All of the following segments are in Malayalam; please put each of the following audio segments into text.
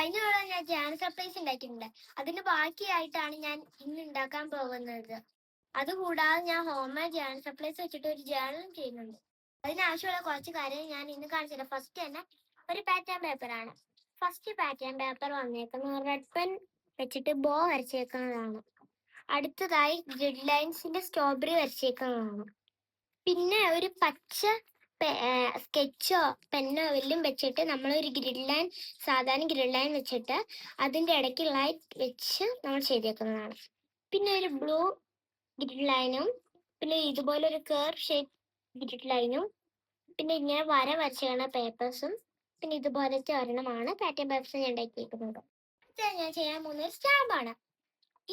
കഴിഞ്ഞ തവണ ഞാൻ ജാൻ സർപ്രൈസ് ഉണ്ടാക്കിയിട്ടുണ്ട്. അതിന്റെ ബാക്കിയായിട്ടാണ് ഞാൻ ഇന്ന് ഉണ്ടാക്കാൻ പോകുന്നത്. അതുകൂടാതെ ഞാൻ ഹോം മെയ്ഡ് ജാൻ സർപ്രൈസ് വെച്ചിട്ട് ഒരു ജേണലും ചെയ്യുന്നുണ്ട്. അതിനാവശ്യമുള്ള കുറച്ച് കാര്യം ഞാൻ ഇന്ന് കാണിച്ചില്ല. ഫസ്റ്റ് തന്നെ ഒരു പാറ്റേൺ പേപ്പറാണ്. ഫസ്റ്റ് പാറ്റേൺ പേപ്പർ വന്നേക്കുന്നത് റെഡ് പെൻ വെച്ചിട്ട് ബോ വരച്ചേക്കുന്നതാണ്. അടുത്തതായി ഗ്രിഡ് ലൈൻസിന്റെ സ്ട്രോബെറി വരച്ചേക്കുന്നതാണ്. പിന്നെ ഒരു പച്ച സ്കെച്ചോ പെന്നോ എല്ലാം വെച്ചിട്ട് നമ്മളൊരു ഗ്രിഡ് ലൈൻ, സാധാരണ ഗ്രിഡ് ലൈൻ വെച്ചിട്ട് അതിൻ്റെ ഇടയ്ക്ക് ലൈറ്റ് വെച്ച് നമ്മൾ ചെയ്തേക്കുന്നതാണ്. പിന്നെ ഒരു ബ്ലൂ ഗ്രിഡ് ലൈനും, പിന്നെ ഇതുപോലെ ഒരു കർവ് ഷേപ്പ് ഗ്രിഡ് ലൈനും, പിന്നെ ഇങ്ങനെ വരച്ചേക്കുന്ന പേപ്പേഴ്സും, പിന്നെ ഇതുപോലത്തെ ഒരെണ്ണമാണ് പാറ്റേൺ പേപ്പേഴ്സ് ഞാൻ ഉണ്ടാക്കിയിരിക്കുന്നത്. ഞാൻ ചെയ്യാൻ പോകുന്ന ഒരു സ്റ്റാമ്പാണ്.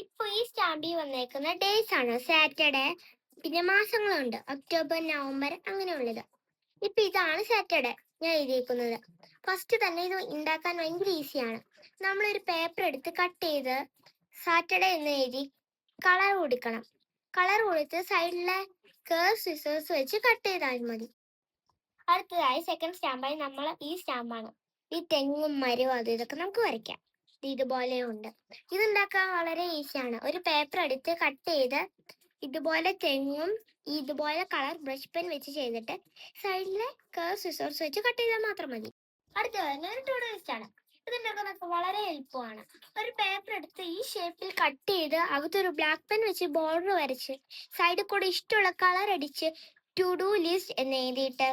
ഇപ്പൊ ഈ സ്റ്റാമ്പിൽ വന്നേക്കുന്ന ഡേയ്സ് ആണ് സാറ്റർഡേ, പിന്നെ മാസങ്ങളുണ്ട്, ഒക്ടോബർ, നവംബർ അങ്ങനെയുള്ളത്. ഇപ്പൊ ഇതാണ് സാറ്റർഡേ ഞാൻ എഴുതിയിരിക്കുന്നത്. ഫസ്റ്റ് തന്നെ ഇത് ഉണ്ടാക്കാൻ ഭയങ്കര ഈസിയാണ്. നമ്മളൊരു പേപ്പർ എടുത്ത് കട്ട് ചെയ്ത് സാറ്റർഡേ എന്ന് എഴുതി കളർ കൊടുക്കണം. കളർ കൊടുത്ത് സൈഡിലെ കർവ് സിസേഴ്സ് വെച്ച് കട്ട് ചെയ്താൽ മതി. അടുത്തതായി സെക്കൻഡ് സ്റ്റാമ്പായി നമ്മൾ ഈ സ്റ്റാമ്പാണ്. ഈ തെങ്ങും മരവും അത് ഇതൊക്കെ നമുക്ക് വരയ്ക്കാം. ഇതുപോലെ ഉണ്ട്. ഇതുണ്ടാക്കാൻ വളരെ ഈസിയാണ്. ഒരു പേപ്പർ എടുത്ത് കട്ട് ചെയ്ത് ഇതുപോലെ തെങ്ങും ഇതുപോലെ കളർ ബ്രഷ് പെൻ വെച്ച് ചെയ്തിട്ട് സൈഡിലെ കർവ് സിസേഴ്സ് വെച്ച് കട്ട് ചെയ്താൽ മാത്രം മതി. അടുത്ത വരുന്ന ഒരു ടു ഡു ലിസ്റ്റ് ആണ്. ഇതുണ്ടാക്കുന്നതൊക്കെ വളരെ എളുപ്പമാണ്. ഒരു പേപ്പർ എടുത്ത് ഈ ഷേപ്പിൽ കട്ട് ചെയ്ത് അകത്തൊരു ബ്ലാക്ക് പെൻ വെച്ച് ബോർഡർ വരച്ച് സൈഡിൽ കൂടെ ഇഷ്ടമുള്ള കളർ അടിച്ച് ടു ഡു ലിസ്റ്റ് എന്ന് എഴുതിയിട്ട്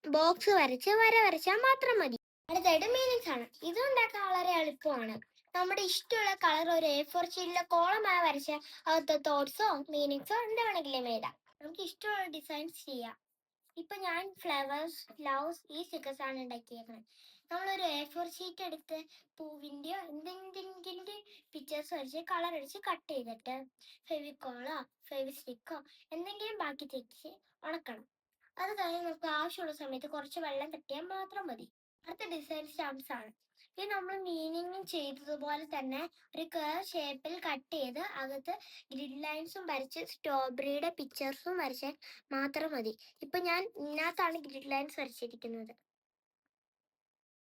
ബോക്സ് വരച്ച് വരച്ചാൽ മാത്രം മതി. അടുത്തായിട്ട് മീനിങ്സ് ആണ്. ഇത് ഉണ്ടാക്കാൻ വളരെ എളുപ്പമാണ്. നമ്മുടെ ഇഷ്ടമുള്ള കളർ ഒരു A4 ഷീറ്റിലെ കോളമായി വരച്ച അകത്ത് തോട്ട്സോ മീനിങ്സോ എന്താ വേണമെങ്കിലും എഴുതാം. നമുക്ക് ഇഷ്ടമുള്ള ഡിസൈൻസ് ചെയ്യാം. ഇപ്പൊ ഞാൻ ഫ്ലവേഴ്സ്, ലവ്സ് ഈ സ്റ്റിക്കേഴ്സ് ആണ് ഉണ്ടാക്കിയേക്കുന്നത്. നമ്മളൊരു A4 ഷീറ്റ് എടുത്ത് പൂവിൻ്റെയോ എന്തെങ്കിലും പിക്ചേഴ്സ് വരച്ച് കളർ അടിച്ച് കട്ട് ചെയ്തിട്ട് ഫെവിക്കോളോ ഫെവിസ്റ്റിക്കോ എന്തെങ്കിലും ബാക്കി തെച്ച് ഉണക്കണം. അത് കഴിഞ്ഞ് നമുക്ക് ആവശ്യമുള്ള സമയത്ത് കുറച്ച് വെള്ളം തട്ടിയാൽ മാത്രം മതി. അടുത്ത ഡിസൈൻ സ്റ്റാമ്പ്സ് ആണ്. ഇത് നമ്മൾ മീനിങ്ങും ചെയ്തതുപോലെ തന്നെ ഒരു കർവ് ഷേപ്പിൽ കട്ട് ചെയ്ത് അകത്ത് ഗ്രിഡ് ലൈൻസും വരച്ച് സ്ട്രോബെറിയുടെ പിക്ചേഴ്സും വരച്ചാൽ മാത്രം മതി. ഇപ്പൊ ഞാൻ ഇതിനകത്താണ് ഗ്രിഡ് ലൈൻസ് വരച്ചിരിക്കുന്നത്.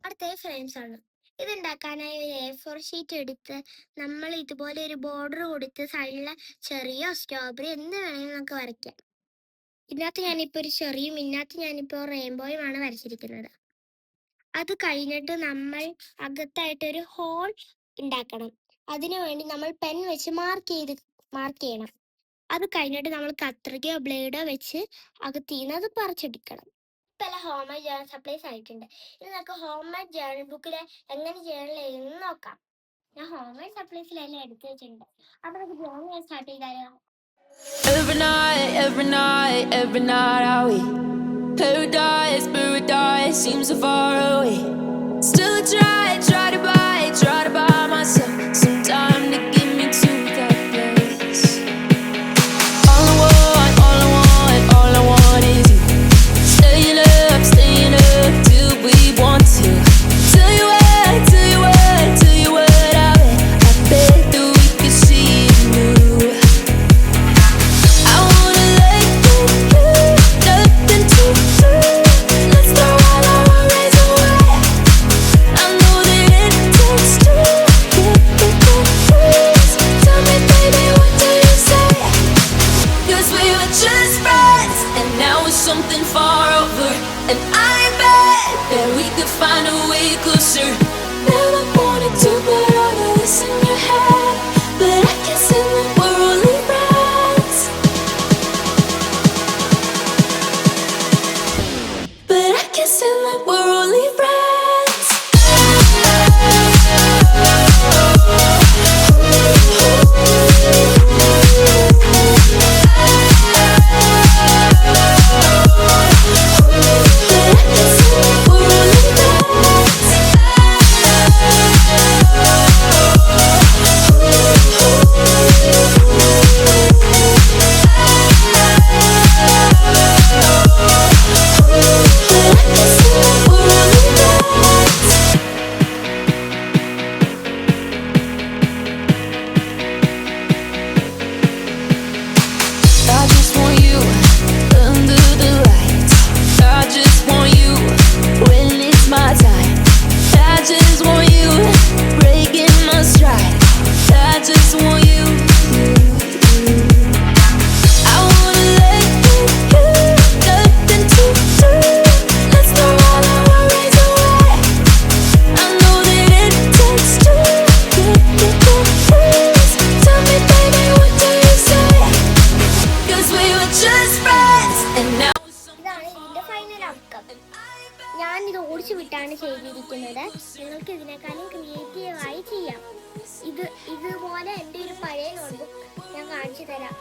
അടുത്ത ഫ്രെയിംസ് ആണ്. ഇതുണ്ടാക്കാനായി ഒരു A4 ഷീറ്റ് എടുത്ത് നമ്മൾ ഇതുപോലെ ഒരു ബോർഡർ കൊടുത്ത് സൈഡിലെ ചെറിയോ സ്ട്രോബെറി എന്ത് വേണമെങ്കിലും നമുക്ക് വരയ്ക്കാം. ഇതിനകത്ത് ഞാനിപ്പോൾ ഒരു ചെറിയും ഇതിനകത്ത് ഞാനിപ്പോൾ റെയിൻബോയുമാണ് വരച്ചിരിക്കുന്നത്. അത് കഴിഞ്ഞിട്ട് നമ്മൾ അകത്തായിട്ടൊരു ഹോൾ ഉണ്ടാക്കണം. അതിനു വേണ്ടി നമ്മൾ പെൻ വെച്ച് മാർക്ക് ചെയ്യണം. അത് കഴിഞ്ഞിട്ട് നമ്മൾ കത്രികയോ ബ്ലേഡോ വെച്ച് അകത്തിന്ന് അത് പറിച്ചെടുക്കണം. പല ഹോം മെയ്ഡ് ജേണൽ സപ്ലൈസ് ആയിട്ടുണ്ട്. ഇത് നമുക്ക് ഹോം മെയ്ഡ് ജേണൽ ബുക്കിൽ എങ്ങനെ ജേണൽ എഴുതുന്നു നോക്കാം. ഞാൻ ഹോം മെയ്ഡ് സപ്ലൈസിലെല്ലാം എടുത്തു വെച്ചിട്ടുണ്ട്. അപ്പൊ നമുക്ക് ജേണൽ സ്റ്റാർട്ട് ചെയ്താലോ? Every night are we paradise seems so far away. Still I try to buy myself some time to get me to that place. All I want is you. Staying up till we want to. Tell you what, I bet that we could see it new. I wanna let you, nothing to do. Let's throw all our worries away. I know എടുത്താലും ക്രിയേറ്റീവായി ചെയ്യാം. ഇതുപോലെ എൻ്റെ ഒരു പഴയ നോട്ട്ബുക്ക് ഞാൻ കാണിച്ചു തരാം.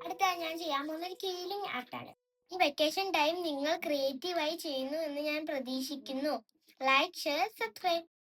അടുത്തതായി ഞാൻ ചെയ്യാൻ പോകുന്ന ഒരു കീലിംഗ് ആർട്ടാണ്. ഈ വെക്കേഷൻ ടൈം നിങ്ങൾ ക്രിയേറ്റീവായി ചെയ്യുന്നു എന്ന് ഞാൻ പ്രതീക്ഷിക്കുന്നു. Like, share, subscribe.